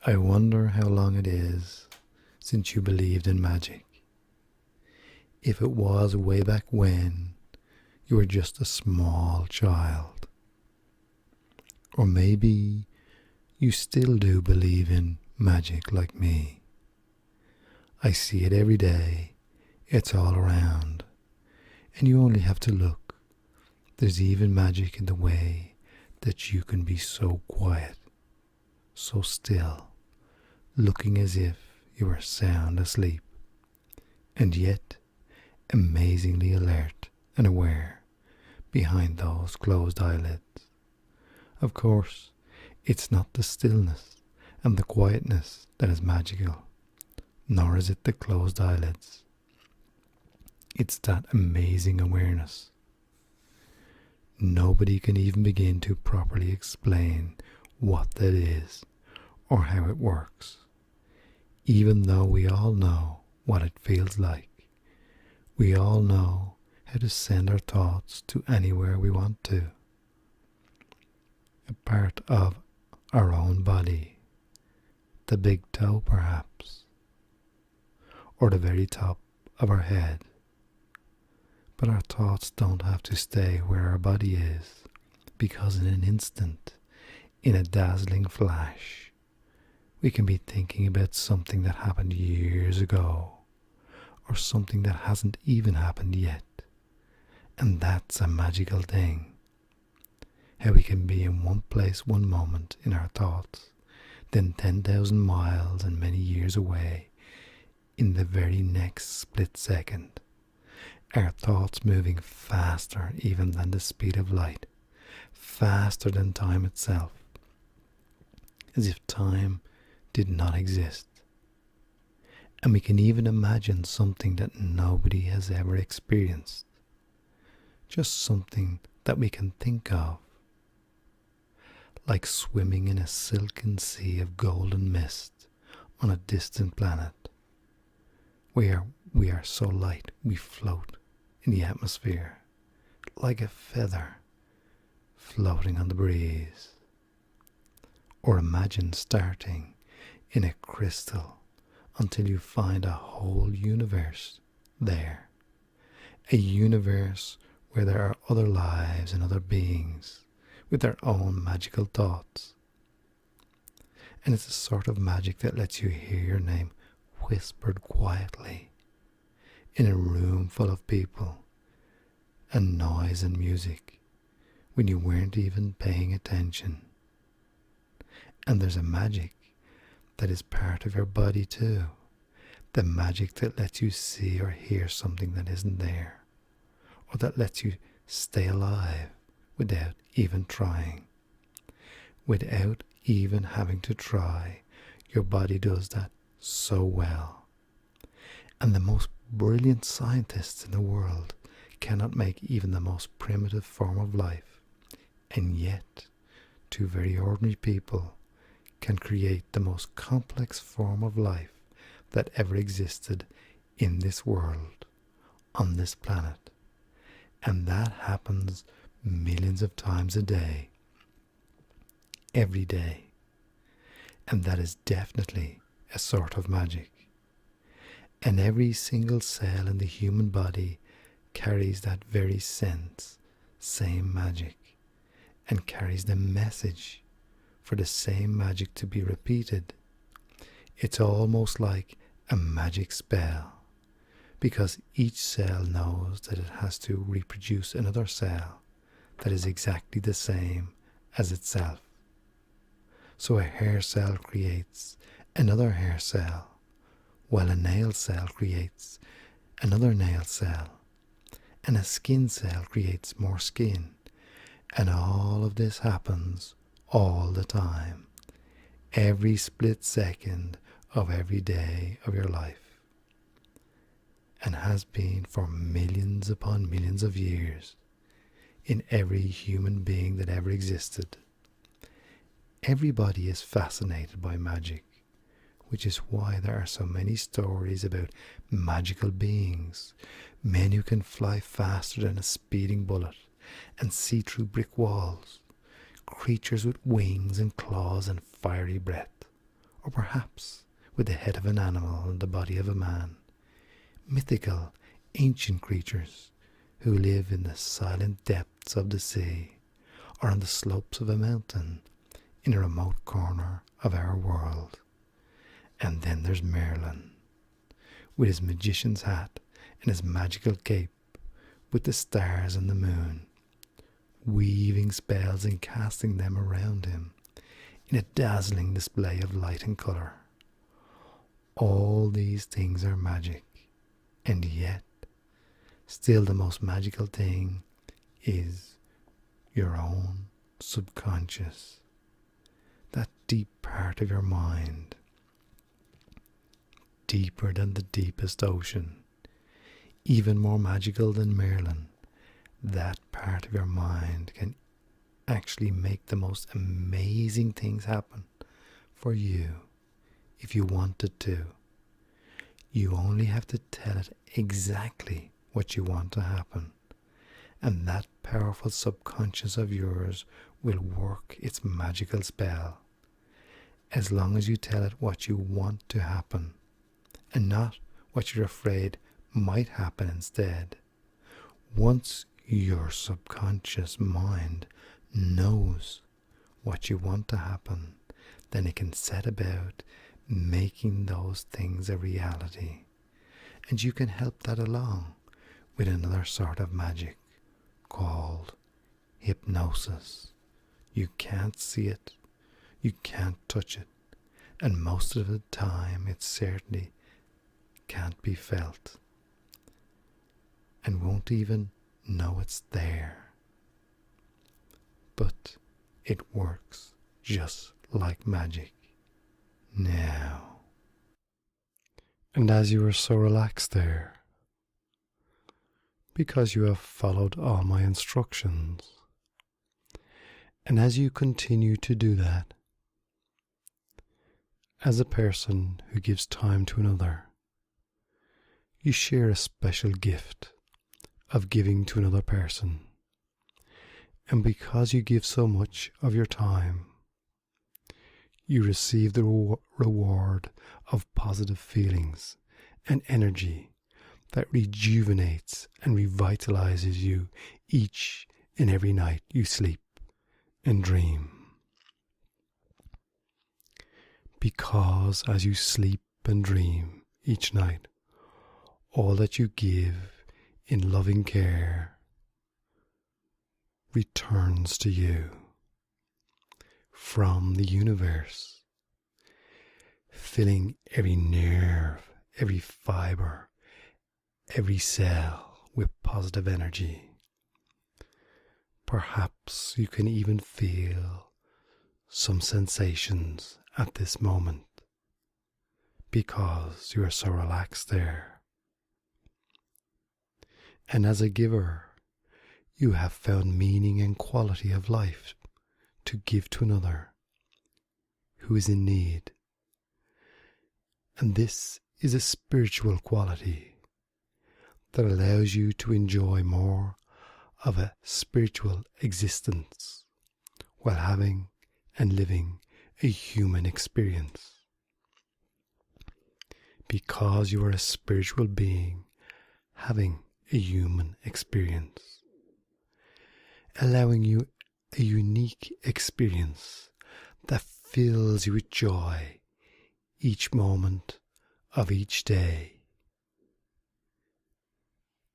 I wonder how long it is since you believed in magic. If it was way back when you were just a small child. Or maybe you still do believe in magic like me. I see it every day. It's all around. And you only have to look. There's even magic in the way that you can be so quiet, so still, looking as if you were sound asleep, and yet amazingly alert and aware behind those closed eyelids. Of course, it's not the stillness and the quietness that is magical, nor is it the closed eyelids. It's that amazing awareness. Nobody can even begin to properly explain what that is or how it works, even though we all know what it feels like. We all know how to send our thoughts to anywhere we want to. A part of our own body, the big toe perhaps, or the very top of our head. But our thoughts don't have to stay where our body is, because in an instant, in a dazzling flash, we can be thinking about something that happened years ago, or something that hasn't even happened yet. And that's a magical thing. How we can be in one place one moment in our thoughts, then 10,000 miles and many years away in the very next split second. Our thoughts moving faster even than the speed of light, faster than time itself, as if time did not exist. And we can even imagine something that nobody has ever experienced, just something that we can think of, like swimming in a silken sea of golden mist on a distant planet, where we are so light we float in the atmosphere, like a feather floating on the breeze. Or imagine starting in a crystal until you find a whole universe there. A universe where there are other lives and other beings with their own magical thoughts. And it's a sort of magic that lets you hear your name whispered quietly in a room full of people and noise and music when you weren't even paying attention. And there's a magic that is part of your body too, the magic that lets you see or hear something that isn't there, or that lets you stay alive without even trying. Without even having to try, your body does that so well. And the most brilliant scientists in the world cannot make even the most primitive form of life, and yet two very ordinary people can create the most complex form of life that ever existed in this world, on this planet. And that happens millions of times a day, every day. And that is definitely a sort of magic. And every single cell in the human body carries that very same magic, and carries the message for the same magic to be repeated. It's almost like a magic spell, because each cell knows that it has to reproduce another cell that is exactly the same as itself. So a hair cell creates another hair cell, while a nail cell creates another nail cell, and a skin cell creates more skin. And all of this happens all the time, every split second of every day of your life, and has been for millions upon millions of years in every human being that ever existed. Everybody is fascinated by magic, which is why there are so many stories about magical beings, men who can fly faster than a speeding bullet and see through brick walls, creatures with wings and claws and fiery breath, or perhaps with the head of an animal and the body of a man. Mythical, ancient creatures who live in the silent depths of the sea or on the slopes of a mountain in a remote corner of our world. And then there's Merlin, with his magician's hat and his magical cape, with the stars and the moon, weaving spells and casting them around him in a dazzling display of light and colour. All these things are magic, and yet still the most magical thing is your own subconscious, that deep part of your mind, deeper than the deepest ocean, even more magical than Merlin. That part of your mind can actually make the most amazing things happen for you if you wanted to. You only have to tell it exactly what you want to happen, and that powerful subconscious of yours will work its magical spell. As long as you tell it what you want to happen, and not what you're afraid might happen instead. Once your subconscious mind knows what you want to happen, then it can set about making those things a reality. And you can help that along with another sort of magic called hypnosis. You can't see it, you can't touch it, and most of the time it certainly can't be felt, and won't even know it's there. But it works just like magic. Now, and as you are so relaxed there, because you have followed all my instructions, and as you continue to do that, as a person who gives time to another, you share a special gift of giving to another person. And because you give so much of your time, you receive the reward of positive feelings and energy that rejuvenates and revitalizes you each and every night you sleep and dream. Because as you sleep and dream each night, all that you give in loving care returns to you from the universe, filling every nerve, every fiber, every cell with positive energy. Perhaps you can even feel some sensations at this moment because you are so relaxed there. And as a giver, you have found meaning and quality of life to give to another who is in need. And this is a spiritual quality that allows you to enjoy more of a spiritual existence while having and living a human experience. Because you are a spiritual being having a human experience, allowing you a unique experience that fills you with joy each moment of each day,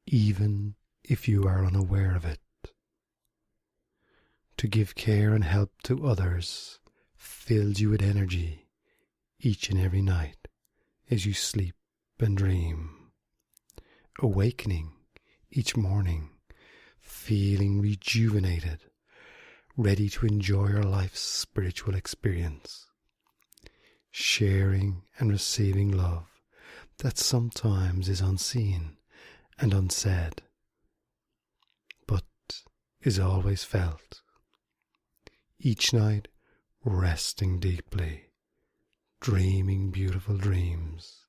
even if you are unaware of it. To give care and help to others fills you with energy each and every night as you sleep and dream, awakening each morning, feeling rejuvenated, ready to enjoy your life's spiritual experience, sharing and receiving love that sometimes is unseen and unsaid, but is always felt. Each night, resting deeply, dreaming beautiful dreams,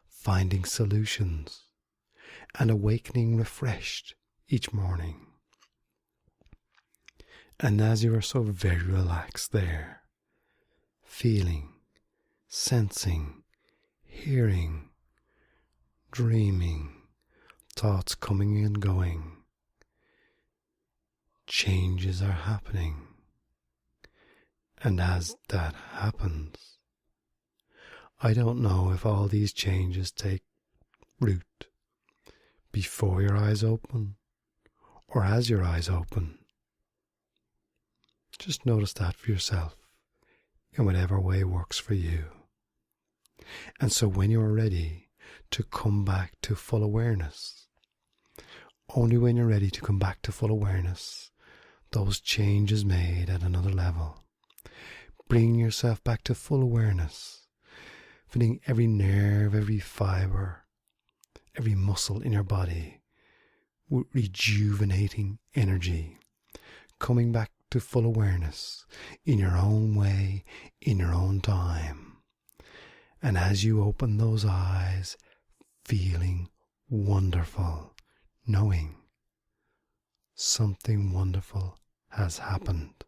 finding solutions, and awakening refreshed each morning. And as you are so very relaxed there, feeling sensing, hearing, dreaming, thoughts coming and going. Changes are happening. And as that happens, I don't know if all these changes take root before your eyes open or as your eyes open. Just notice that for yourself in whatever way works for you. And so when you're ready to come back to full awareness, only when you're ready to come back to full awareness, those changes made at another level, bring yourself back to full awareness, feeling every nerve, every fiber, every muscle in your body with rejuvenating energy, coming back to full awareness in your own way, in your own time. And as you open those eyes, feeling wonderful, knowing something wonderful has happened.